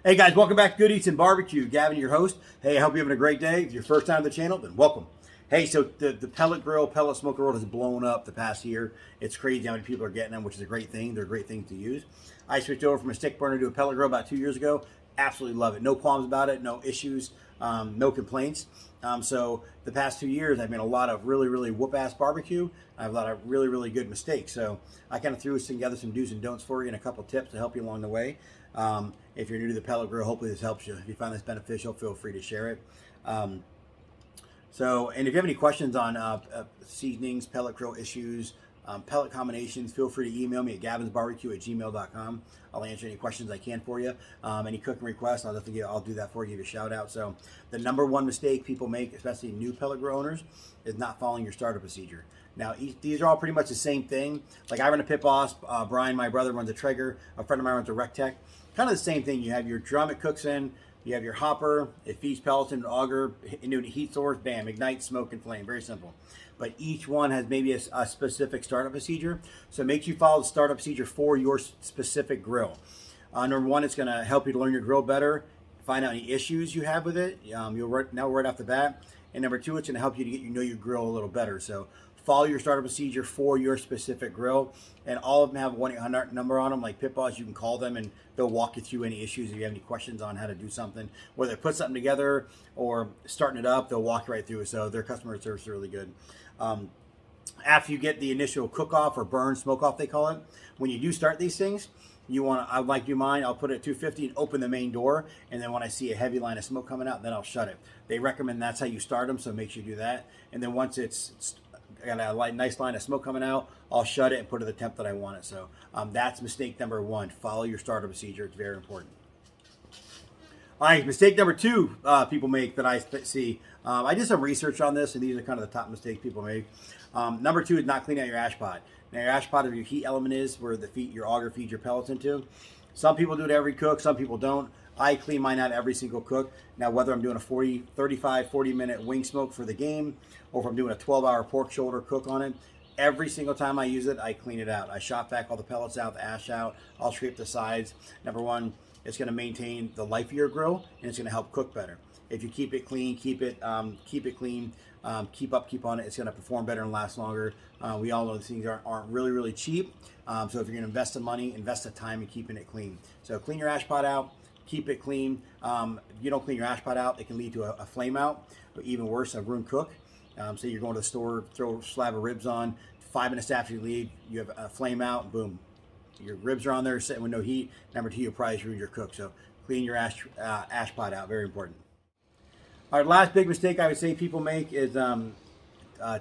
Hey guys, welcome back to Good Eats and Barbecue. Gavin, your host. Hey, I hope you're having a great day. If it's your first time on the channel, then welcome. Hey, so the pellet grill, pellet smoker grill has blown up the past year. It's crazy how many people are getting them, which is a great thing. They're a great thing to use. I switched over from a stick burner to a pellet grill about 2 years ago. Absolutely love it. No qualms about it, no issues, no complaints. So the past 2 years, I've made a lot of really whoop-ass barbecue. I have a lot of really good mistakes. So I kind of threw together some do's and don'ts for you and a couple tips to help you along the way. If you're new to the pellet grill, hopefully this helps you. If you find this beneficial, feel free to share it. And if you have any questions on seasonings, pellet grill issues, pellet combinations, feel free to email me at gavinsbarbecue@gmail.com. I'll answer any questions I can for you. Any cooking requests, I'll do that for you, give you a shout out. So the number one mistake people make, especially new pellet grill owners, is not following your starter procedure. Now, these are all pretty much the same thing. Like I run a Pit Boss, Brian, my brother, runs a Traeger, a friend of mine runs a Rectech. Kind of the same thing. You have your drum it cooks in, you have your hopper, it feeds pellets into an auger, into a heat source, bam, ignite, smoke, and flame. Very simple. But each one has maybe a specific startup procedure. So make sure you follow the startup procedure for your specific grill. Number one, it's going to help you to learn your grill better, find out any issues you have with it. You'll know right off the bat. And number two, it's going to help you to get know your grill a little better. So follow your startup procedure for your specific grill. And all of them have a 1-800 number on them, like Pit Boss. You can call them and they'll walk you through any issues. If you have any questions on how to do something, whether put something together or starting it up, they'll walk you right through it. So their customer service is really good. After you get the initial cook off or burn, smoke off, they call it, when you do start these things, I would like to do mine, I'll put it at 250 and open the main door. And then when I see a heavy line of smoke coming out, then I'll shut it. They recommend that's how you start them. So make sure you do that. And then once it's got a nice line of smoke coming out, I'll shut it and put it at the temp that I want it. So that's mistake number one. Follow your starter procedure. It's very important. All right, mistake number two people make that I see. I did some research on this, and these are kind of the top mistakes people make. Number two is not cleaning out your ash pot. Now, your ash pot, where your heat element is, where your auger feeds your pellets into. Some people do it every cook, some people don't. I clean mine out every single cook. Now, whether I'm doing a 40-minute wing smoke for the game, or if I'm doing a 12-hour pork shoulder cook on it, every single time I use it, I clean it out. I shop vac all the pellets out, the ash out. I'll scrape the sides. Number one, it's going to maintain the life of your grill, and it's going to help cook better. If you keep it clean, keep it clean, keep on it, it's going to perform better and last longer. We all know these things aren't really cheap. So if you're going to invest the money, invest the time in keeping it clean. So clean your ash pot out, keep it clean. If you don't clean your ash pot out, it can lead to a flame out, or even worse, a ruined cook. Say you're going to the store, throw a slab of ribs on, 5 minutes after you leave, you have a flame out, boom. Your ribs are on there sitting with no heat. Number two, you'll probably ruin your cook. So clean your ash pot out, very important. All right, last big mistake I would say people make is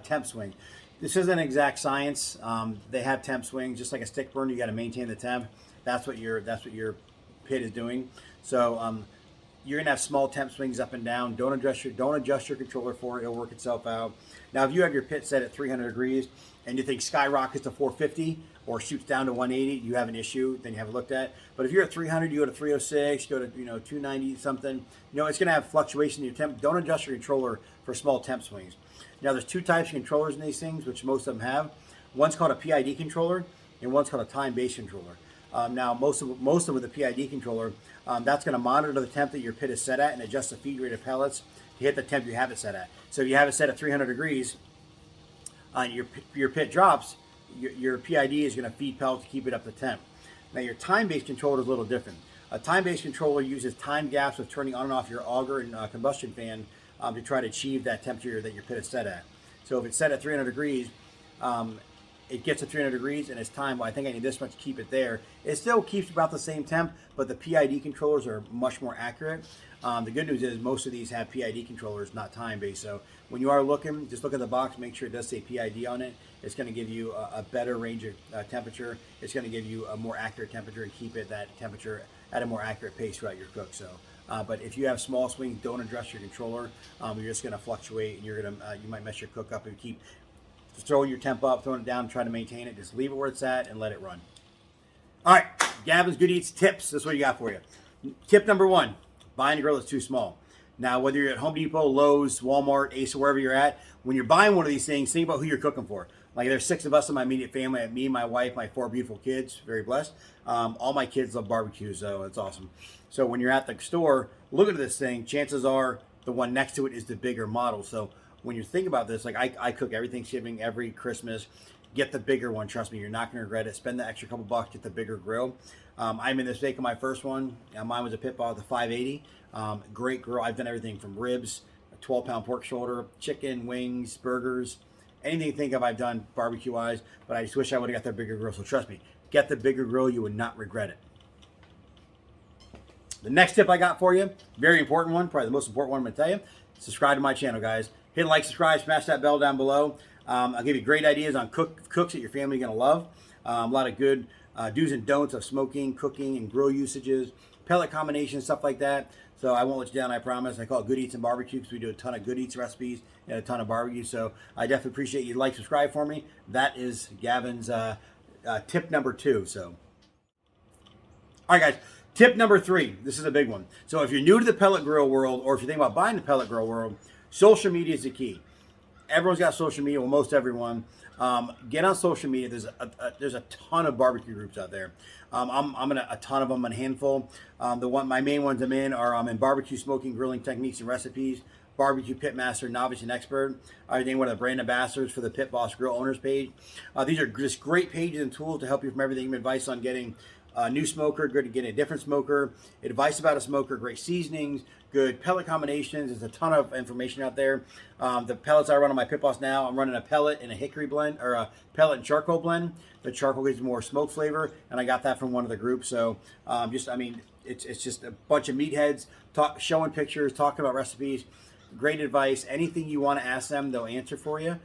temp swing. This isn't exact science. They have temp swings, just like a stick burner. You got to maintain the temp. That's what your pit is doing. So you're gonna have small temp swings up and down. Don't adjust your controller for it. It'll work itself out. Now, if you have your pit set at 300 degrees and you think skyrockets to 450 or shoots down to 180, you have an issue. Then you have it looked at. But if you're at 300, you go to 306, you go to 290 something. It's gonna have fluctuation in your temp. Don't adjust your controller for small temp swings. Now, there's two types of controllers in these things, which most of them have. One's called a PID controller, and one's called a time-based controller. Now, most of them with a PID controller, that's going to monitor the temp that your pit is set at and adjust the feed rate of pellets to hit the temp you have it set at. So if you have it set at 300 degrees, and your pit drops, your PID is going to feed pellets to keep it up to temp. Now, your time-based controller is a little different. A time-based controller uses time gaps of turning on and off your auger and combustion fan to try to achieve that temperature that your pit is set at. So if it's set at 300 degrees, it gets to 300 degrees and it's time, well, I think I need this much to keep it there. It still keeps about the same temp, but the PID controllers are much more accurate. The good news is most of these have PID controllers, not time-based. So when you are looking, just look at the box, make sure it does say PID on it. It's going to give you a better range of temperature. It's going to give you a more accurate temperature and keep it that temperature at a more accurate pace throughout your cook. So, but if you have small swings, don't adjust your controller. You're just going to fluctuate, and you might mess your cook up if you keep throwing your temp up, throwing it down, trying to maintain it. Just leave it where it's at and let it run. All right, Gavin's Good Eats tips. This is what you got for you. Tip number one, buying a grill that's too small. Now, whether you're at Home Depot, Lowe's, Walmart, Ace, or wherever you're at, when you're buying one of these things, think about who you're cooking for. Like there's 6 of us in my immediate family. Me, my wife, my 4 beautiful kids. Very blessed. All my kids love barbecue, so it's awesome. So when you're at the store looking at this thing, chances are the one next to it is the bigger model. So when you think about this, like I cook every Thanksgiving, every Christmas. Get the bigger one. Trust me, you're not going to regret it. Spend the extra couple bucks, get the bigger grill. I'm in this making my first one. Mine was a pit boss, the 580. Great grill. I've done everything from ribs, a 12-pound pork shoulder, chicken, wings, burgers, anything you think of I've done barbecue-wise, but I just wish I would have got the bigger grill. So trust me, get the bigger grill. You would not regret it. The next tip I got for you, very important one, probably the most important one I'm going to tell you, subscribe to my channel, guys. Hit like, subscribe, smash that bell down below. I'll give you great ideas on cooks that your family is going to love. A lot of good do's and don'ts of smoking, cooking, and grill usages, pellet combinations, stuff like that. So I won't let you down, I promise. I call it Good Eats and Barbecue because we do a ton of Good Eats recipes and a ton of barbecue. So I definitely appreciate you like, subscribe for me. That is Gavin's tip number 2. So, all right, guys. Tip number 3. This is a big one. So if you're new to the pellet grill world, or if you think about buying the pellet grill world, social media is the key. Everyone's got social media. Well, most everyone. Get on social media. There's a ton of barbecue groups out there. I'm in a ton of them, a handful. My main ones I'm in are in barbecue smoking, grilling techniques and recipes, barbecue pitmaster, novice and expert. I named one of the brand ambassadors for the Pit Boss Grill Owners page. These are just great pages and tools to help you from everything. Advice on getting a new smoker, good to get a different smoker, advice about a smoker, great seasonings, good pellet combinations. There's a ton of information out there. The pellets I run on my Pit Boss now, I'm running a pellet and a hickory blend, or a pellet and charcoal blend. The charcoal gives more smoke flavor, and I got that from one of the groups. So it's just a bunch of meatheads showing pictures, talking about recipes, great advice. Anything you want to ask them, they'll answer for you.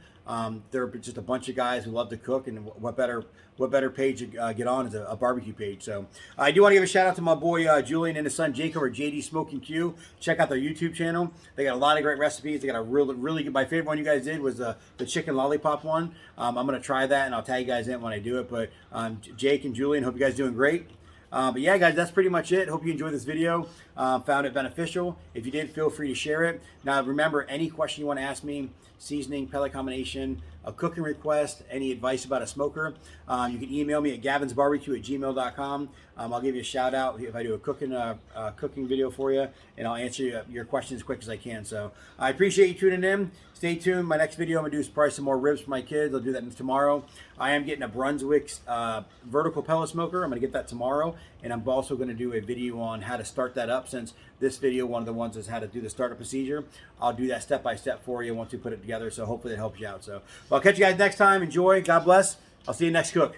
They're just a bunch of guys who love to cook, and what better page to get on is a barbecue page. So I do want to give a shout out to my boy Julian and his son Jacob, or JD Smoking Q. Check out their YouTube channel. They got a lot of great recipes. They got a really good. My favorite one you guys did was the chicken lollipop one. I'm gonna try that, and I'll tag you guys in when I do it. But Jake and Julian, hope you guys doing great. But yeah, guys, that's pretty much it. Hope you enjoyed this video, found it beneficial. If you did, feel free to share it. Now, remember, any question you want to ask me, seasoning, pellet combination, a cooking request, any advice about a smoker, you can email me at gavinsbarbecue@gmail.com. I'll give you a shout out if I do a cooking video for you, and I'll answer your questions as quick as I can. So I appreciate you tuning in. Stay tuned. My next video, I'm going to do probably some more ribs for my kids. I'll do that tomorrow. I am getting a Brunswick vertical pellet smoker. I'm going to get that tomorrow. And I'm also going to do a video on how to start that up, since this video, one of the ones is how to do the startup procedure. I'll do that step by step for you once we put it together. So hopefully it helps you out. So I'll catch you guys next time. Enjoy. God bless. I'll see you next cook.